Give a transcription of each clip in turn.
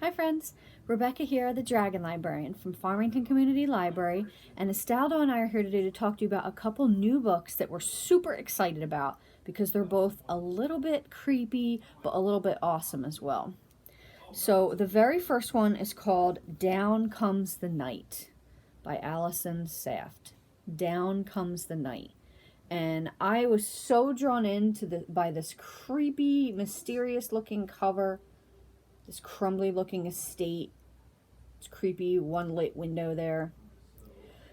Hi friends, Rebecca here, the Dragon Librarian from Farmington Community Library, and Estelle and I are here today to talk to you about a couple new books that we're super excited about because they're both a little bit creepy but a little bit awesome as well. So the very first one is called Down Comes the Night by Allison Saft. Down Comes the Night. And I was so drawn into by this creepy, mysterious looking cover, this crumbly looking estate. It's creepy, one lit window there.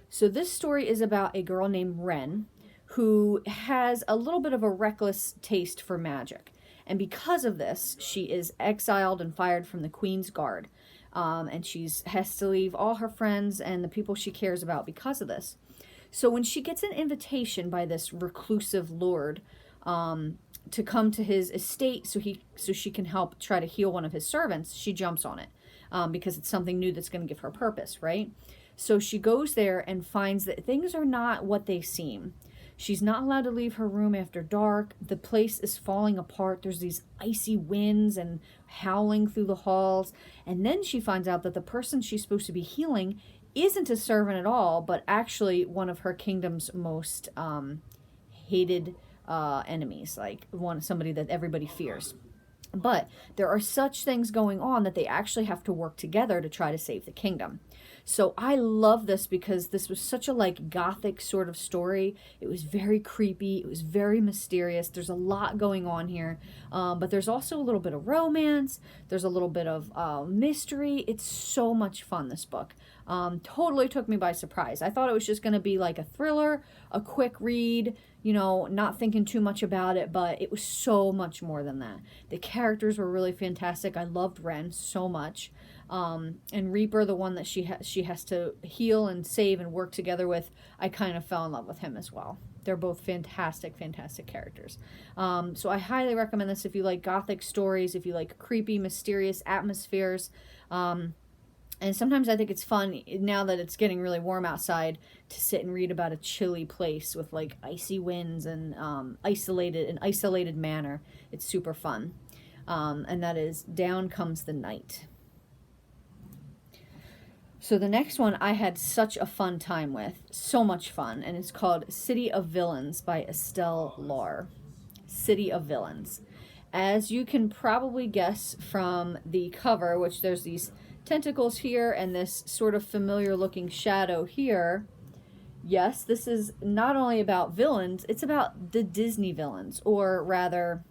So this story is about a girl named Wren who has a little bit of a reckless taste for magic. And because of this, she is exiled and fired from the Queen's Guard. And she has to leave all her friends and the people she cares about because of this. So when she gets an invitation by this reclusive lord to come to his estate so she can help try to heal one of his servants, she jumps on it because it's something new that's going to give her purpose, right? So she goes there and finds that things are not what they seem. She's not allowed to leave her room after dark. The place is falling apart. There's these icy winds and howling through the halls. And then she finds out that the person she's supposed to be healing isn't a servant at all, but actually one of her kingdom's most hated enemies, like somebody that everybody fears. But there are such things going on that they actually have to work together to try to save the kingdom. So I love this because this was such a gothic sort of story. It was very creepy. It was very mysterious. There's a lot going on here. But there's also a little bit of romance. There's a little bit of mystery. It's so much fun, this book. Totally took me by surprise. I thought it was just going to be like a thriller, a quick read, not thinking too much about it, but it was so much more than that. The characters were really fantastic. I loved Wren so much. And Reaper, the one that she has to heal and save and work together with, I kind of fell in love with him as well. They're both fantastic, fantastic characters. So I highly recommend this if you like gothic stories, if you like creepy, mysterious atmospheres. And sometimes I think it's fun, now that it's getting really warm outside, to sit and read about a chilly place with icy winds and an isolated manner. It's super fun. And that is Down Comes the Night. So the next one I had such a fun time with, so much fun, and it's called City of Villains by Estelle Laure. City of Villains. As you can probably guess from the cover, which there's these tentacles here and this sort of familiar looking shadow here, yes, this is not only about villains, it's about the Disney villains, or rather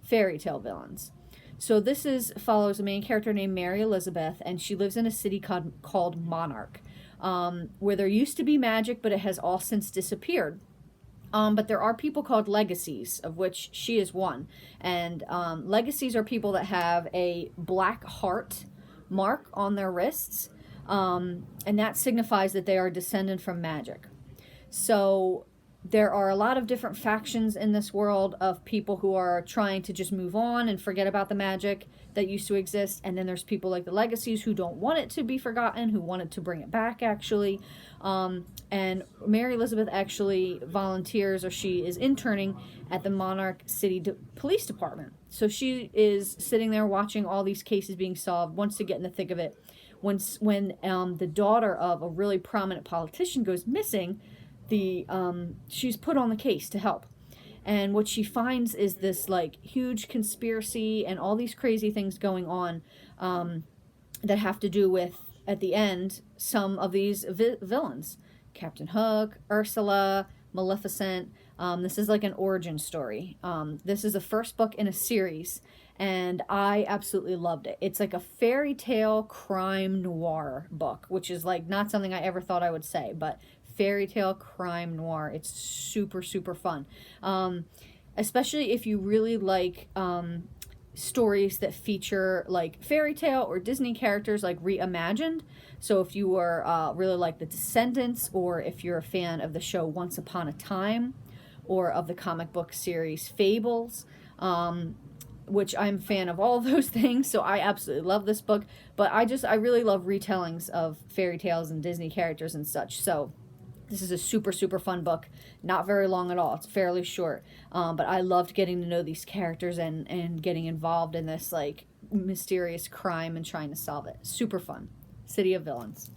fairy tale villains. So this follows a main character named Mary Elizabeth, and she lives in a city called Monarch, where there used to be magic, but it has all since disappeared. But there are people called legacies, of which she is one. And legacies are people that have a black heart mark on their wrists, and that signifies that they are descended from magic. So there are a lot of different factions in this world of people who are trying to just move on and forget about the magic that used to exist. And then there's people like the legacies who don't want it to be forgotten, who wanted to bring it back, actually. And Mary Elizabeth actually volunteers, or she is interning at the Monarch City Police Department. So she is sitting there watching all these cases being solved, wants to get in the thick of it. When the daughter of a really prominent politician goes missing, she's put on the case to help. And what she finds is this huge conspiracy and all these crazy things going on that have to do with, at the end, some of these villains. Captain Hook, Ursula, Maleficent. This is like an origin story. This is the first book in a series, and I absolutely loved it. It's like a fairy tale crime noir book, which is not something I ever thought I would say, but fairy tale crime noir. It's super, super fun. Especially if you really like stories that feature fairy tale or Disney characters reimagined. So if you are really like The Descendants, or if you're a fan of the show Once Upon a Time, or of the comic book series Fables, which I'm a fan of all of those things, so I absolutely love this book. But I really love retellings of fairy tales and Disney characters and such. So this is a super, super fun book. Not very long at all. It's fairly short. But I loved getting to know these characters and getting involved in this mysterious crime and trying to solve it. Super fun. City of Villains.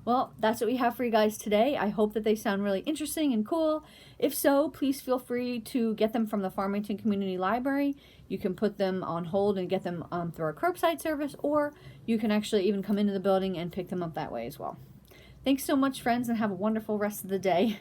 Well, that's what we have for you guys today. I hope that they sound really interesting and cool. If so, please feel free to get them from the Farmington Community Library. You can put them on hold and get them through our curbside service, or you can actually even come into the building and pick them up that way as well. Thanks so much, friends, and have a wonderful rest of the day.